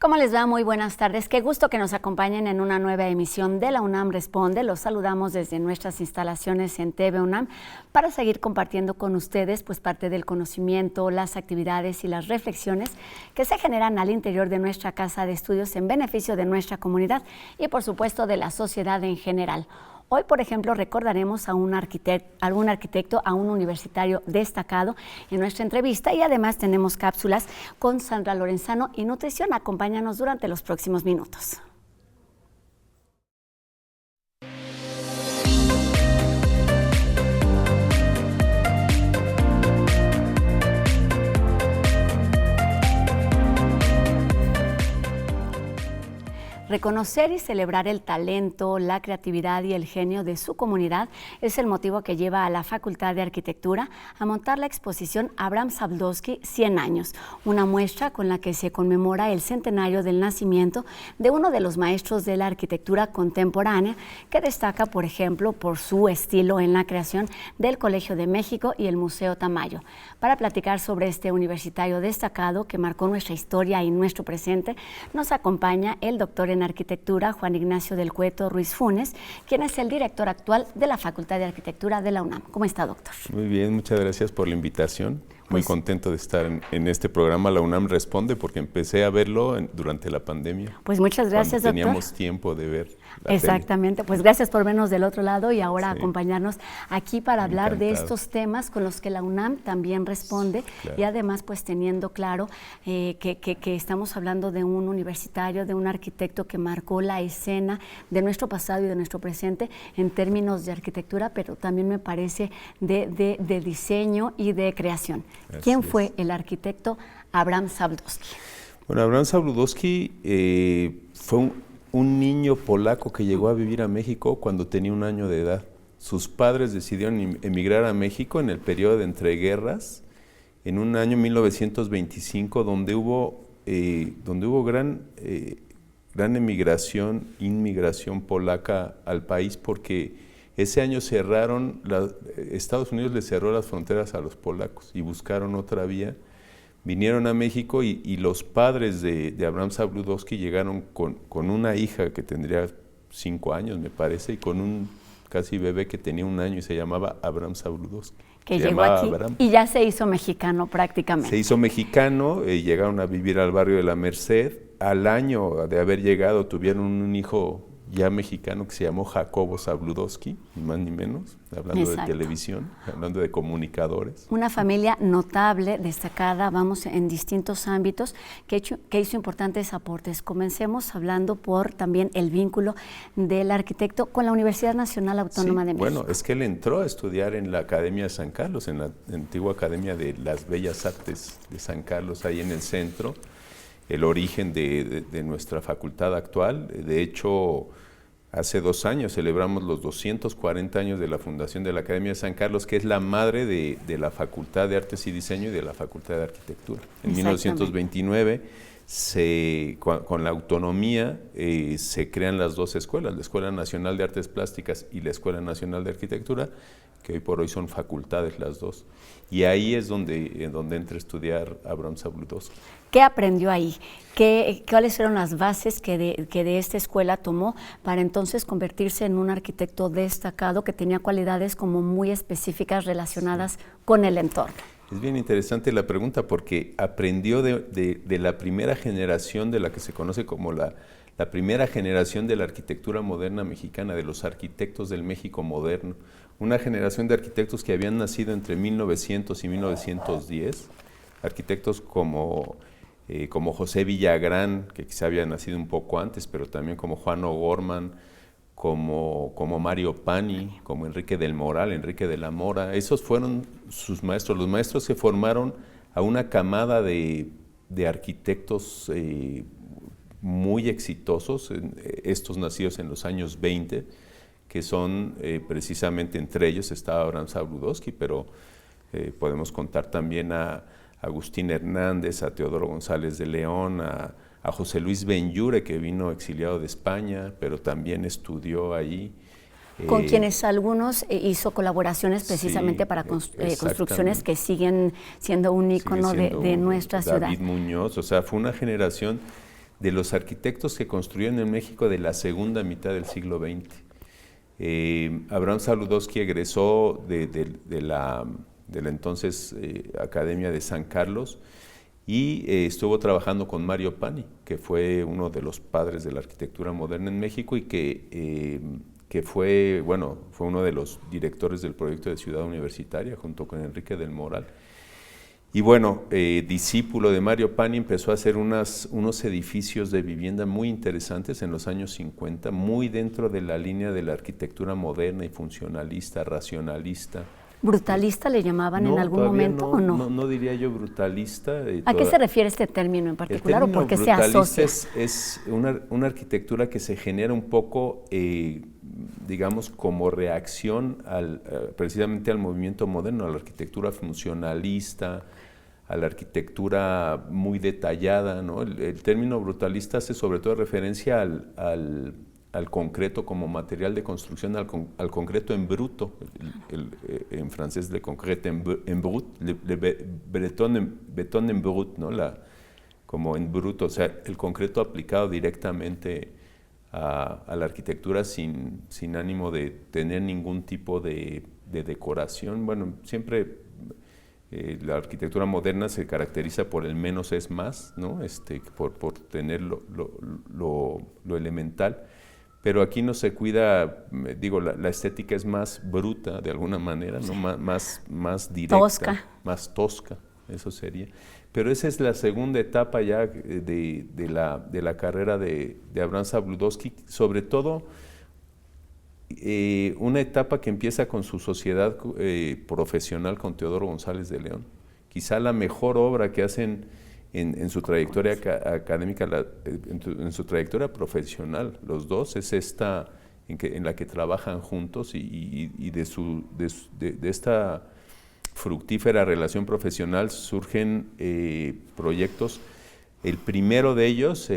¿Cómo les va? Muy buenas tardes. Qué gusto que nos acompañen en una nueva emisión de la UNAM Responde. Los saludamos desde nuestras instalaciones en TV UNAM para seguir compartiendo con ustedes pues parte del conocimiento, las actividades y las reflexiones que se generan al interior de nuestra casa de estudios en beneficio de nuestra comunidad y por supuesto de la sociedad en general. Hoy, por ejemplo, recordaremos a un arquitecto, a un universitario destacado en nuestra entrevista y además tenemos cápsulas con Sandra Lorenzano y nutrición. Acompáñanos durante los próximos minutos. Reconocer y celebrar el talento, la creatividad y el genio de su comunidad es el motivo que lleva a la Facultad de Arquitectura a montar la exposición Abraham Zabludovsky 100 años, una muestra con la que se conmemora el centenario del nacimiento de uno de los maestros de la arquitectura contemporánea que destaca, por ejemplo, por su estilo en la creación del Colegio de México y el Museo Tamayo. Para platicar sobre este universitario destacado que marcó nuestra historia y nuestro presente, nos acompaña el doctor en Arquitectura, Juan Ignacio del Cueto Ruiz Funes, quien es el director actual de la Facultad de Arquitectura de la UNAM. ¿Cómo está, doctor? Muy bien, muchas gracias por la invitación. Muy contento de estar en este programa La UNAM Responde, porque empecé a verlo durante la pandemia. Pues muchas gracias, doctor. Teníamos tiempo de ver la Exactamente, tele. Pues gracias por vernos del otro lado y ahora acompañarnos aquí para hablar Encantado. de estos temas con los que la UNAM también responde, claro. Y además pues teniendo claro que estamos hablando de un universitario, de un arquitecto que marcó la escena de nuestro pasado y de nuestro presente en términos de arquitectura, pero también me parece de diseño y de creación. ¿Quién fue el arquitecto Abraham Zabludovsky? Bueno, Abraham Zabludovsky fue un niño polaco que llegó a vivir a México cuando tenía 1 año de edad. Sus padres decidieron emigrar a México en el periodo de entreguerras, en un año 1925, donde hubo gran inmigración polaca al país, porque ese año Estados Unidos le cerró las fronteras a los polacos y buscaron otra vía. Vinieron a México y los padres de Abraham Zabludovsky llegaron con una hija que tendría 5 años, me parece, y con un casi bebé que tenía 1 año y se llamaba Abraham Zabludovsky. Que llegó aquí y ya se hizo mexicano prácticamente. Se hizo mexicano, llegaron a vivir al barrio de la Merced. Al año de haber llegado tuvieron un hijo ya mexicano que se llamó Jacobo Zabludovsky, ni más ni menos, hablando de televisión, hablando de comunicadores. Una familia notable, destacada, vamos, en distintos ámbitos, que hizo importantes aportes. Comencemos hablando por también el vínculo del arquitecto con la Universidad Nacional Autónoma de México. Bueno, es que él entró a estudiar en la Academia de San Carlos, en la antigua Academia de las Bellas Artes de San Carlos, ahí en el centro, el origen de nuestra facultad actual. De hecho, hace 2 años celebramos los 240 años de la fundación de la Academia de San Carlos, que es la madre de la Facultad de Artes y Diseño y de la Facultad de Arquitectura. En 1929, con la autonomía, se crean las 2 escuelas, la Escuela Nacional de Artes Plásticas y la Escuela Nacional de Arquitectura, que hoy por hoy son facultades las 2. Y ahí es donde entra a estudiar Abraham Zabludovsky. ¿Qué aprendió ahí? ¿Cuáles fueron las bases que de esta escuela tomó para entonces convertirse en un arquitecto destacado que tenía cualidades como muy específicas relacionadas con el entorno? Es bien interesante la pregunta porque aprendió de la primera generación de la que se conoce como la primera generación de la arquitectura moderna mexicana, de los arquitectos del México moderno. Una generación de arquitectos que habían nacido entre 1900 y 1910, arquitectos como José Villagrán, que quizá había nacido un poco antes, pero también como Juan O'Gorman, como Mario Pani, como Enrique del Moral, Enrique de la Mora. Esos fueron sus maestros, los maestros que formaron a una camada de arquitectos muy exitosos, estos nacidos en los años 20, que son precisamente entre ellos estaba Abraham Zabludovsky, pero podemos contar también a Agustín Hernández, a Teodoro González de León, a José Luis Benlliure, que vino exiliado de España, pero también estudió allí. Con quienes algunos hizo colaboraciones precisamente para construcciones que siguen siendo un ícono de nuestra ciudad. David Muñoz, o sea, fue una generación de los arquitectos que construyeron en México de la segunda mitad del siglo XX. Abraham Sabludowski egresó de la entonces Academia de San Carlos y estuvo trabajando con Mario Pani, que fue uno de los padres de la arquitectura moderna en México y que fue uno de los directores del proyecto de Ciudad Universitaria junto con Enrique del Moral. Y bueno, discípulo de Mario Pani, empezó a hacer unos edificios de vivienda muy interesantes en los años 50, muy dentro de la línea de la arquitectura moderna y funcionalista, racionalista. ¿Brutalista le llamaban en algún momento o no? No diría yo brutalista. ¿A qué se refiere este término en particular o por qué se asocia? Es una arquitectura que se genera un poco, digamos, como reacción precisamente al movimiento moderno, a la arquitectura funcionalista, a la arquitectura muy detallada, ¿no? El término brutalista hace sobre todo referencia al concreto como material de construcción, al concreto en bruto, en francés le concrete en brut, le béton en brut, ¿no? Como en bruto, o sea, el concreto aplicado directamente a la arquitectura sin ánimo de tener ningún tipo de decoración. Bueno, siempre la arquitectura moderna se caracteriza por el menos es más, ¿no? Por tener lo elemental. Pero aquí no se cuida, digo, la estética es más bruta de alguna manera, ¿no? Más directa, tosca. Más tosca, eso sería. Pero esa es la segunda etapa ya de la carrera de Abraham Sabludowski, sobre todo una etapa que empieza con su sociedad profesional con Teodoro González de León. Quizá la mejor obra que hacen en su trayectoria académica, en su trayectoria profesional, los dos, es esta en la que trabajan juntos y de esta fructífera relación profesional surgen proyectos. El primero de ellos,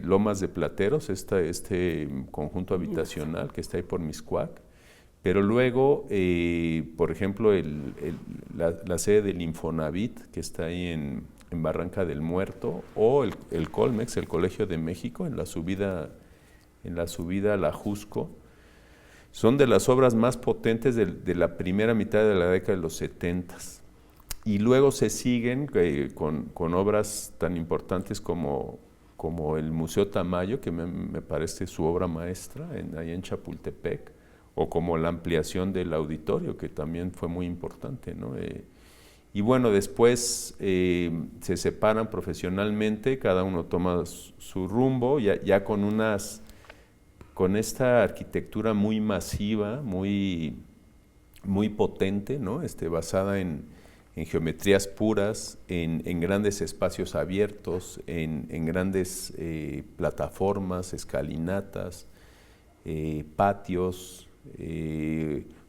Lomas de Plateros, este conjunto habitacional que está ahí por Mixcoac, pero luego, por ejemplo, la sede del Infonavit, que está ahí en Barranca del Muerto, o el Colmex, el Colegio de México, en la subida a la Jusco, son de las obras más potentes de la primera mitad de la década de los 70. Y luego se siguen con obras tan importantes como el Museo Tamayo, que me parece su obra maestra, ahí en Chapultepec, o como la ampliación del auditorio, que también fue muy importante, ¿no? Y bueno, después se separan profesionalmente, cada uno toma su rumbo, ya con esta arquitectura muy masiva, muy potente, ¿no? Basada en geometrías puras, en grandes espacios abiertos, en grandes plataformas, escalinatas, patios,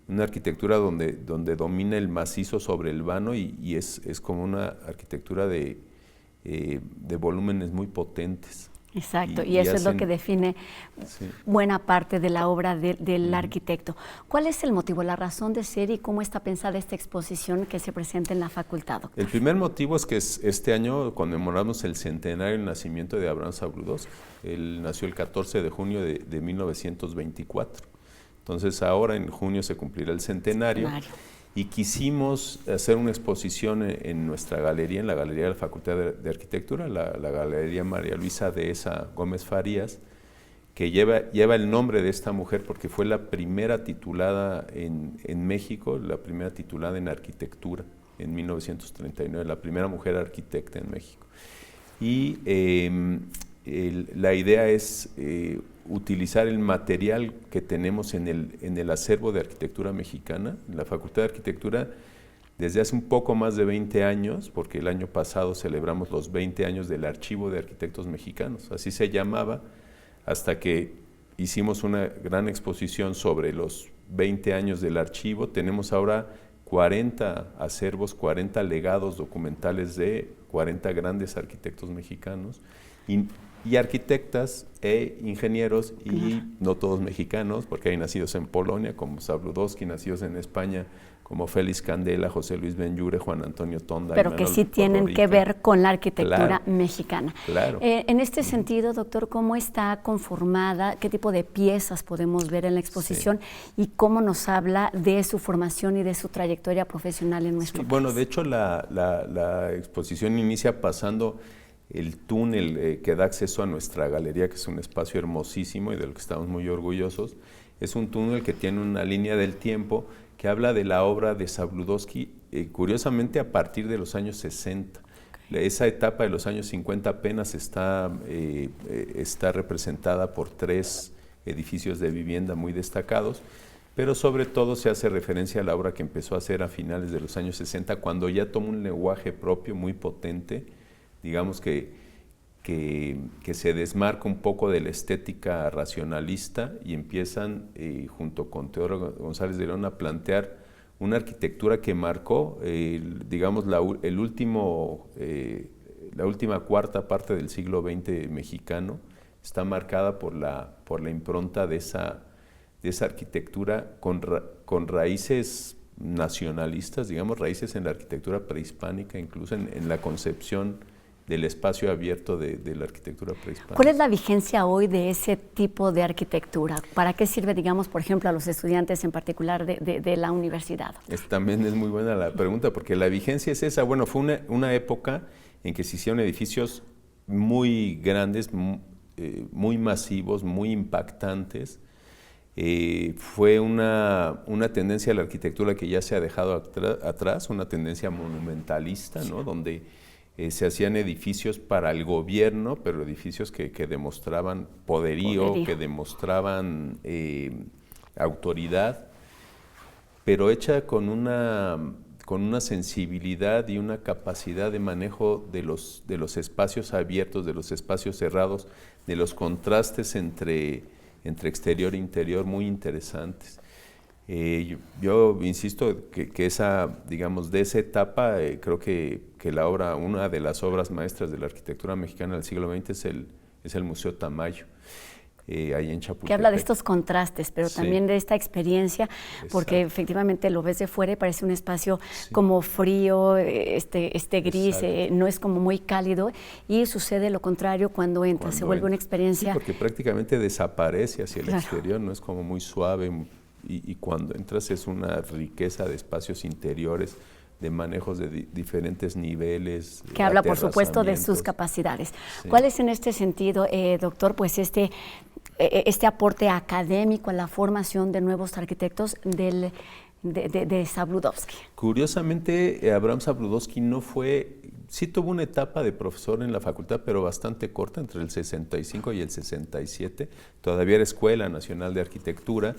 una arquitectura donde domina el macizo sobre el vano y es como una arquitectura de volúmenes muy potentes. Exacto, y eso es lo que define buena parte de la obra del arquitecto. ¿Cuál es el motivo, la razón de ser y cómo está pensada esta exposición que se presenta en la facultad, doctor? El primer motivo es que este año conmemoramos el centenario del nacimiento de Abraham Sabludowski. Él nació el 14 de junio de 1924. Entonces ahora en junio se cumplirá el centenario. Y quisimos hacer una exposición en nuestra galería, en la Galería de la Facultad de Arquitectura, la Galería María Luisa Dehesa Gómez Farías, que lleva el nombre de esta mujer porque fue la primera titulada en México, la primera titulada en arquitectura en 1939, la primera mujer arquitecta en México. Y la idea es utilizar el material que tenemos en el acervo de arquitectura mexicana, en la Facultad de Arquitectura, desde hace un poco más de 20 años, porque el año pasado celebramos los 20 años del Archivo de Arquitectos Mexicanos, así se llamaba, hasta que hicimos una gran exposición sobre los 20 años del archivo. Tenemos ahora 40 acervos, 40 legados documentales de 40 grandes arquitectos mexicanos, y arquitectas e ingenieros, y no todos mexicanos, porque hay nacidos en Polonia, como Sabludowski, nacidos en España, como Félix Candela, José Luis Benlliure, Juan Antonio Tonda. Pero que sí tienen que ver con la arquitectura mexicana. Claro. En este sentido, doctor, ¿cómo está conformada? ¿Qué tipo de piezas podemos ver en la exposición? Sí. ¿Y cómo nos habla de su formación y de su trayectoria profesional en nuestro país? Bueno, de hecho, la exposición inicia pasando el túnel que da acceso a nuestra galería, que es un espacio hermosísimo y del que estamos muy orgullosos. Es un túnel que tiene una línea del tiempo que habla de la obra de Zabludovsky, curiosamente a partir de los años 60. Esa etapa de los años 50 apenas está representada por 3 edificios de vivienda muy destacados, pero sobre todo se hace referencia a la obra que empezó a hacer a finales de los años 60, cuando ya toma un lenguaje propio muy potente, digamos que se desmarca un poco de la estética racionalista y empiezan, junto con Teodoro González de León, a plantear una arquitectura que marcó, digamos, la última cuarta parte del siglo XX mexicano. Está marcada por la impronta de esa arquitectura con raíces nacionalistas, digamos, raíces en la arquitectura prehispánica, incluso en la concepción del espacio abierto de la arquitectura prehispánica. ¿Cuál es la vigencia hoy de ese tipo de arquitectura? ¿Para qué sirve, digamos, por ejemplo, a los estudiantes en particular de la universidad? También es muy buena la pregunta, porque la vigencia es esa. Bueno, fue una época en que se hicieron edificios muy grandes, muy masivos, muy impactantes. Fue una tendencia de la arquitectura que ya se ha dejado atrás, una tendencia monumentalista, ¿no? Donde se hacían edificios para el gobierno, pero edificios que demostraban poderío, que demostraban autoridad, pero hecha con una sensibilidad y una capacidad de manejo de los espacios abiertos, de los espacios cerrados, de los contrastes entre exterior e interior muy interesantes. Yo insisto que esa, digamos, de esa etapa, creo que una de las obras maestras de la arquitectura mexicana del siglo XX es el Museo Tamayo, ahí en Chapultepec. Que habla de estos contrastes, pero Sí. también de esta experiencia, porque efectivamente lo ves de fuera y parece un espacio como frío, gris, no es como muy cálido, y sucede lo contrario cuando entras, se vuelve una experiencia. Sí, porque prácticamente desaparece hacia el exterior, no es como muy suave, y cuando entras es una riqueza de espacios interiores, de manejos de diferentes niveles. Que habla, por supuesto, de sus capacidades. Sí. ¿Cuál es en este sentido, doctor, pues este aporte académico a la formación de nuevos arquitectos de Zabludovsky? Curiosamente, Abraham Zabludovsky sí tuvo una etapa de profesor en la facultad, pero bastante corta, entre el 65 y el 67. Todavía era Escuela Nacional de Arquitectura.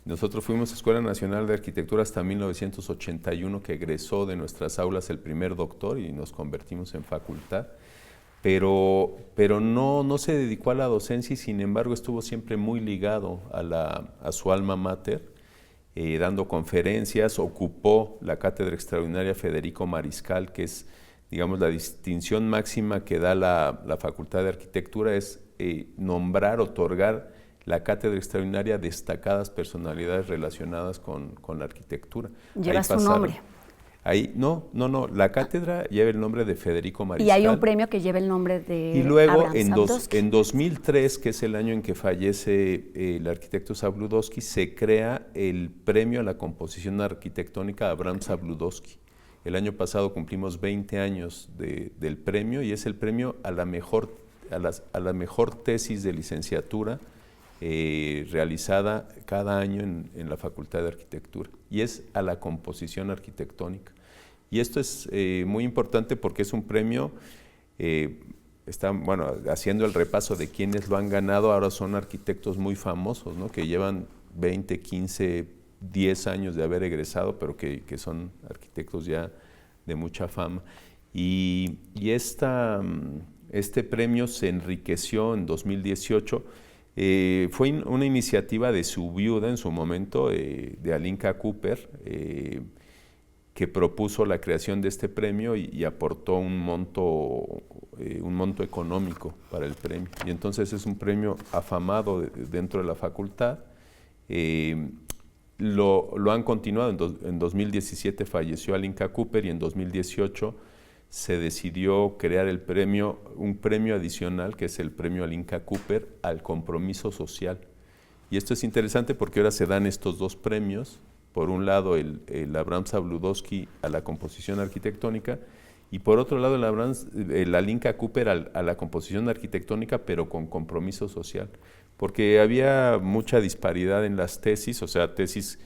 Nosotros fuimos Escuela Nacional de Arquitectura hasta 1981, que egresó de nuestras aulas el primer doctor y nos convertimos en facultad. Pero no se dedicó a la docencia y, sin embargo, estuvo siempre muy ligado a su alma mater, dando conferencias. Ocupó la cátedra extraordinaria Federico Mariscal, que es, digamos, la distinción máxima que da la Facultad de Arquitectura, es otorgar la cátedra extraordinaria a destacadas personalidades relacionadas con la arquitectura. Lleva su nombre. No, la cátedra lleva el nombre de Federico Mariscal. Y hay un premio que lleva el nombre de Y luego, Abraham en 2003, que es el año en que fallece el arquitecto Zabludovsky, se crea el premio a la composición arquitectónica Abraham Zabludovsky. El año pasado cumplimos 20 años del premio, y es el premio a la mejor tesis de licenciatura realizada cada año en la Facultad de Arquitectura, y es a la composición arquitectónica. Y esto es muy importante porque es un premio, haciendo el repaso de quienes lo han ganado, ahora son arquitectos muy famosos, ¿no? Que llevan 20, 15, 10 años de haber egresado, pero que son arquitectos ya de mucha fama. Y este premio se enriqueció en 2018. Fue una iniciativa de su viuda en su momento, de Alinka Cooper, que propuso la creación de este premio y aportó un monto económico para el premio. Y entonces es un premio afamado dentro de la facultad. lo han continuado. En 2017 falleció Al Inca Cooper y en 2018 se decidió crear un premio adicional, que es el premio Al Inca Cooper al compromiso social. Y esto es interesante porque ahora se dan estos dos premios. Por un lado, el Abraham Sabludowski a la composición arquitectónica, y por otro lado, el Al Inca Cooper a la composición arquitectónica, pero con compromiso social. Porque había mucha disparidad en las tesis, o sea, tesis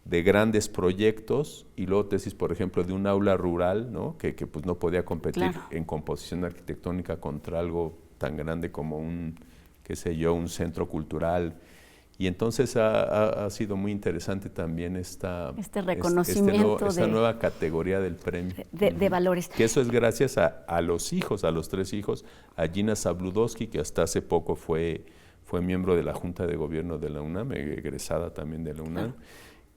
de grandes proyectos y luego tesis, por ejemplo, de un aula rural, ¿no? Que pues no podía competir en composición arquitectónica contra algo tan grande como un centro cultural. Y entonces ha sido muy interesante también esta nueva categoría del premio. De valores. Que eso es gracias a los tres hijos, a Gina Sabludowski, que hasta hace poco fue miembro de la Junta de Gobierno de la UNAM, egresada también de la UNAM,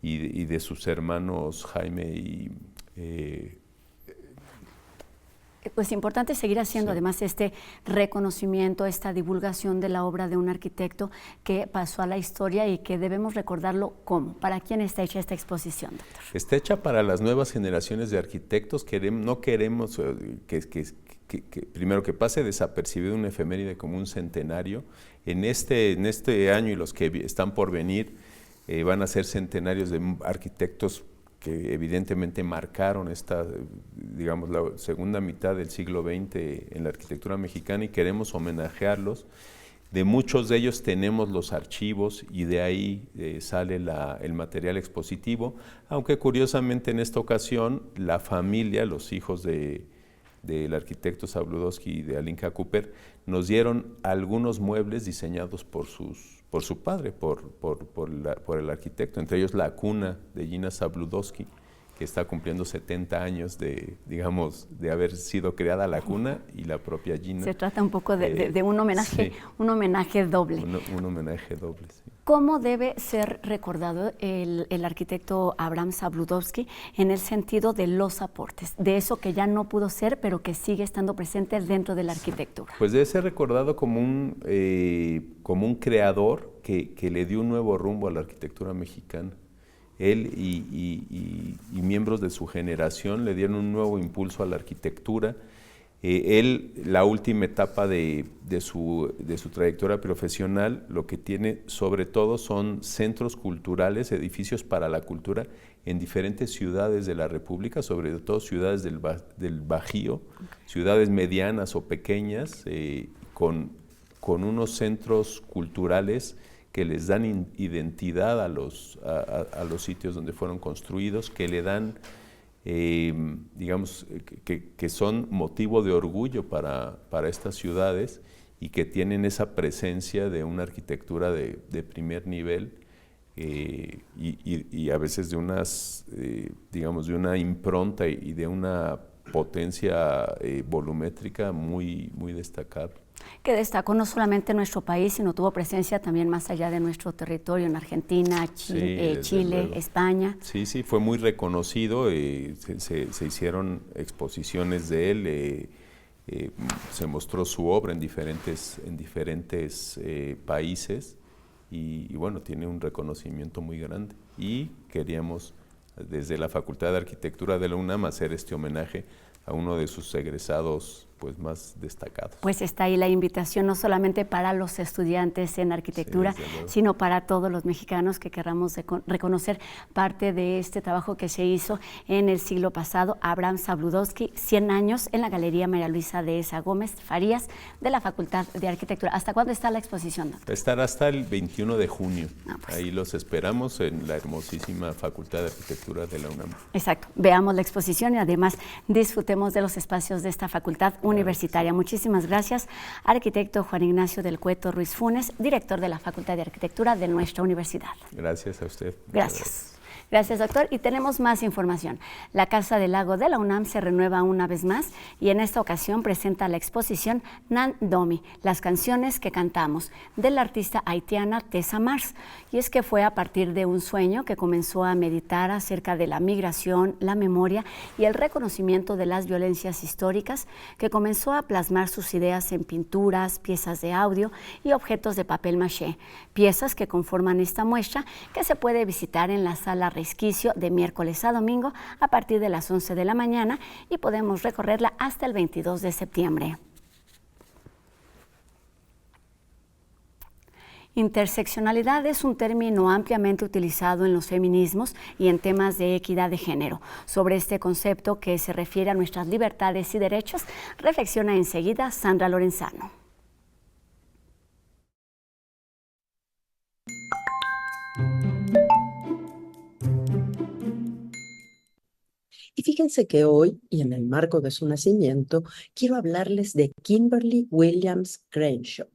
y de sus hermanos Jaime y... Pues importante seguir haciendo además este reconocimiento, esta divulgación de la obra de un arquitecto que pasó a la historia y que debemos recordarlo cómo. ¿Para quién está hecha esta exposición, doctor? Está hecha para las nuevas generaciones de arquitectos. No queremos primero que pase desapercibido una efeméride como un centenario. En este año y los que están por venir van a ser centenarios de arquitectos que evidentemente marcaron la segunda mitad del siglo XX en la arquitectura mexicana, y queremos homenajearlos. De muchos de ellos tenemos los archivos y de ahí sale el material expositivo, aunque curiosamente en esta ocasión la familia, los hijos del arquitecto Sabludowski y de Al Inca Cooper, nos dieron algunos muebles diseñados por su padre, por el arquitecto, entre ellos la cuna de Gina Sabludowski, que está cumpliendo 70 años de haber sido creada la cuna, y la propia Gina. Se trata un poco de un homenaje, un homenaje doble. Un homenaje doble, sí. ¿Cómo debe ser recordado el arquitecto Abraham Sabludowski en el sentido de los aportes, de eso que ya no pudo ser, pero que sigue estando presente dentro de la arquitectura? Pues debe ser recordado como un creador que le dio un nuevo rumbo a la arquitectura mexicana. Él y miembros de su generación le dieron un nuevo impulso a la arquitectura. La última etapa de su trayectoria profesional, lo que tiene sobre todo son centros culturales, edificios para la cultura en diferentes ciudades de la República, sobre todo ciudades del Bajío, ciudades medianas o pequeñas, con unos centros culturales que les dan identidad a los sitios donde fueron construidos, que le dan, que son motivo de orgullo para estas ciudades, y que tienen esa presencia de una arquitectura de primer nivel, y a veces de una impronta y de una potencia volumétrica muy, muy destacable. Que destacó no solamente en nuestro país, sino tuvo presencia también más allá de nuestro territorio, en Argentina, Chile, España. Sí, fue muy reconocido, se hicieron exposiciones de él, se mostró su obra en diferentes países, y bueno, tiene un reconocimiento muy grande. Y queríamos, desde la Facultad de Arquitectura de la UNAM, hacer este homenaje a uno de sus egresados más destacados. Pues está ahí la invitación, no solamente para los estudiantes en arquitectura, sino para todos los mexicanos que queramos reconocer parte de este trabajo que se hizo en el siglo pasado. Abraham Sabludowski, 100 años, en la Galería María Luisa Dehesa Gómez Farías de la Facultad de Arquitectura. ¿Hasta cuándo está la exposición, doctor? Estará hasta el 21 de junio. Ahí los esperamos en la hermosísima Facultad de Arquitectura de la UNAM. Exacto. Veamos la exposición y además disfrutemos de los espacios de esta facultad universitaria. Muchísimas gracias, arquitecto Juan Ignacio del Cueto Ruiz Funes, director de la Facultad de Arquitectura de nuestra universidad. Gracias a usted. Gracias. Gracias, doctor. Y tenemos más información. La Casa del Lago de la UNAM se renueva una vez más y en esta ocasión presenta la exposición Nan Domi, las canciones que cantamos, de la artista haitiana Tessa Mars. Y es que fue a partir de un sueño que comenzó a meditar acerca de la migración, la memoria y el reconocimiento de las violencias históricas, que comenzó a plasmar sus ideas en pinturas, piezas de audio y objetos de papel maché, piezas que conforman esta muestra que se puede visitar en la sala Resquicio de miércoles a domingo a partir de las 11 de la mañana y podemos recorrerla hasta el 22 de septiembre. Interseccionalidad es un término ampliamente utilizado en los feminismos y en temas de equidad de género. Sobre este concepto, que se refiere a nuestras libertades y derechos, reflexiona enseguida Sandra Lorenzano. Y fíjense que hoy, y en el marco de su nacimiento, quiero hablarles de Kimberly Williams Crenshaw,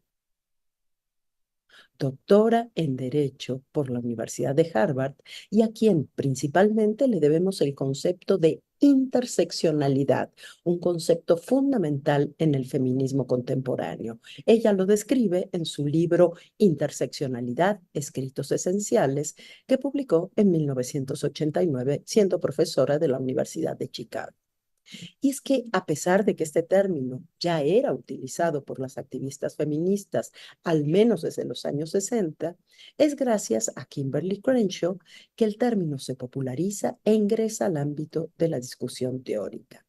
doctora en Derecho por la Universidad de Harvard, y a quien principalmente le debemos el concepto de interseccionalidad, un concepto fundamental en el feminismo contemporáneo. Ella lo describe en su libro Interseccionalidad, Escritos Esenciales, que publicó en 1989, siendo profesora de la Universidad de Chicago. Y es que a pesar de que este término ya era utilizado por las activistas feministas, al menos desde los años 60, es gracias a Kimberly Crenshaw que el término se populariza e ingresa al ámbito de la discusión teórica.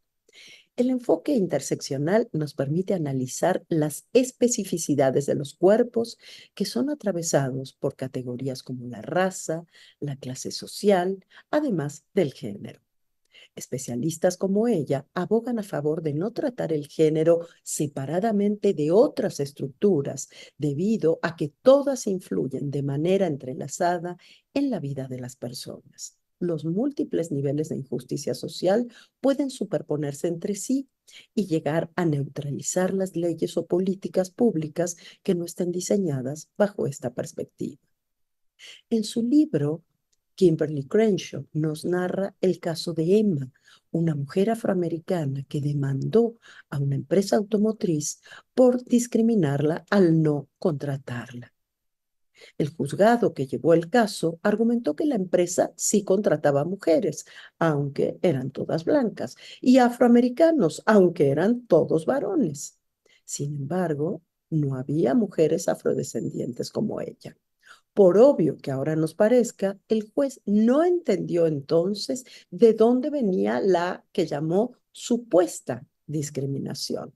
El enfoque interseccional nos permite analizar las especificidades de los cuerpos que son atravesados por categorías como la raza, la clase social, además del género. Especialistas como ella abogan a favor de no tratar el género separadamente de otras estructuras, debido a que todas influyen de manera entrelazada en la vida de las personas. Los múltiples niveles de injusticia social pueden superponerse entre sí y llegar a neutralizar las leyes o políticas públicas que no estén diseñadas bajo esta perspectiva. En su libro, Kimberly Crenshaw nos narra el caso de Emma, una mujer afroamericana que demandó a una empresa automotriz por discriminarla al no contratarla. El juzgado que llevó el caso argumentó que la empresa sí contrataba mujeres, aunque eran todas blancas, y afroamericanos, aunque eran todos varones. Sin embargo, no había mujeres afrodescendientes como ella. Por obvio que ahora nos parezca, el juez no entendió entonces de dónde venía la que llamó supuesta discriminación.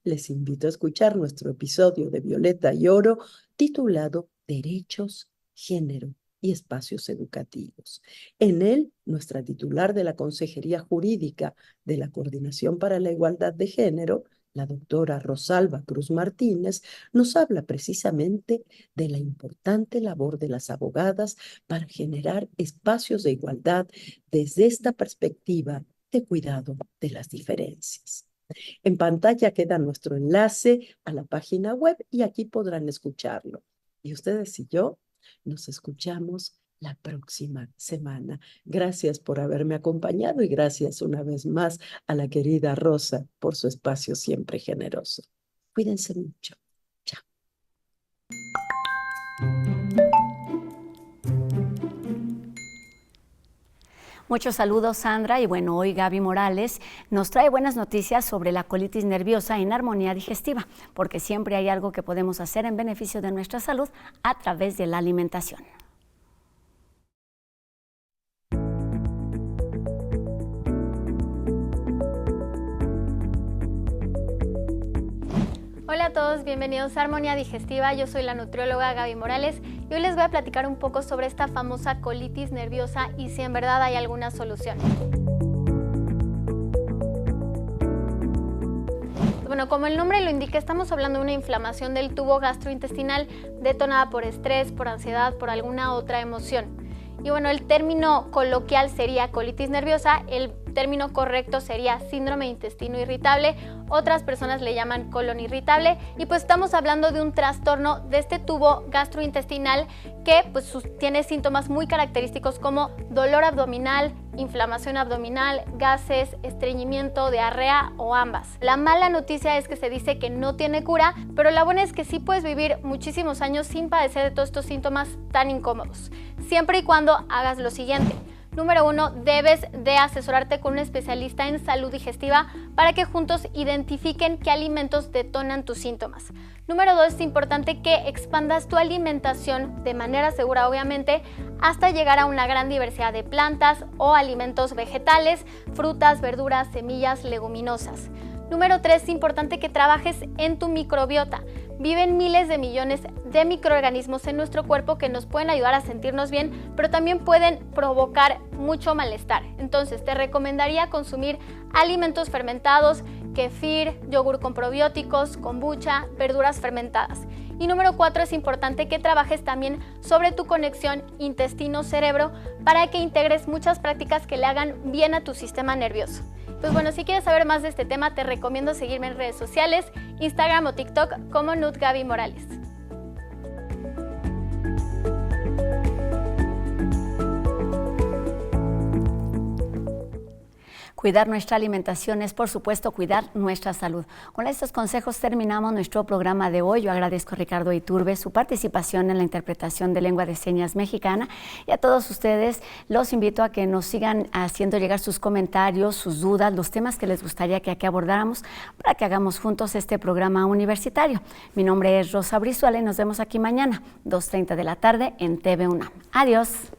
Les invito a escuchar nuestro episodio de Violeta y Oro titulado Derechos, Género y Espacios Educativos. En él, nuestra titular de la Consejería Jurídica de la Coordinación para la Igualdad de Género, la doctora Rosalba Cruz Martínez, nos habla precisamente de la importante labor de las abogadas para generar espacios de igualdad desde esta perspectiva de cuidado de las diferencias. En pantalla queda nuestro enlace a la página web y aquí podrán escucharlo. Y ustedes y yo nos escuchamos la próxima semana. Gracias por haberme acompañado y gracias una vez más a la querida Rosa por su espacio siempre generoso. Cuídense mucho. Chao. Muchos saludos, Sandra. Y bueno, hoy Gaby Morales nos trae buenas noticias sobre la colitis nerviosa en armonía digestiva, porque siempre hay algo que podemos hacer en beneficio de nuestra salud a través de la alimentación. Hola a todos, bienvenidos a Armonía Digestiva. Yo soy la nutrióloga Gaby Morales y hoy les voy a platicar un poco sobre esta famosa colitis nerviosa y si en verdad hay alguna solución. Bueno, como el nombre lo indica, estamos hablando de una inflamación del tubo gastrointestinal detonada por estrés, por ansiedad, por alguna otra emoción. Y bueno, el término coloquial sería colitis nerviosa, el término correcto sería síndrome de intestino irritable, otras personas le llaman colon irritable, y pues estamos hablando de un trastorno de este tubo gastrointestinal que pues tiene síntomas muy característicos como dolor abdominal, inflamación abdominal, gases, estreñimiento, diarrea o ambas. La mala noticia es que se dice que no tiene cura, pero la buena es que sí puedes vivir muchísimos años sin padecer de todos estos síntomas tan incómodos, siempre y cuando hagas lo siguiente. Número 1, debes de asesorarte con un especialista en salud digestiva para que juntos identifiquen qué alimentos detonan tus síntomas. Número 2, es importante que expandas tu alimentación de manera segura, obviamente, hasta llegar a una gran diversidad de plantas o alimentos vegetales, frutas, verduras, semillas, leguminosas. Número 3, es importante que trabajes en tu microbiota. Viven miles de millones de microorganismos en nuestro cuerpo que nos pueden ayudar a sentirnos bien, pero también pueden provocar mucho malestar. Entonces, te recomendaría consumir alimentos fermentados, kefir, yogur con probióticos, kombucha, verduras fermentadas. Y número 4, es importante que trabajes también sobre tu conexión intestino-cerebro para que integres muchas prácticas que le hagan bien a tu sistema nervioso. Pues bueno, si quieres saber más de este tema, te recomiendo seguirme en redes sociales, Instagram o TikTok como Gaby Morales. Cuidar nuestra alimentación es, por supuesto, cuidar nuestra salud. Con estos consejos terminamos nuestro programa de hoy. Yo agradezco a Ricardo Iturbe su participación en la interpretación de lengua de señas mexicana, y a todos ustedes los invito a que nos sigan haciendo llegar sus comentarios, sus dudas, los temas que les gustaría que aquí abordáramos para que hagamos juntos este programa universitario. Mi nombre es Rosa Brizuela y nos vemos aquí mañana, 2:30 de la tarde en TV UNAM. Adiós.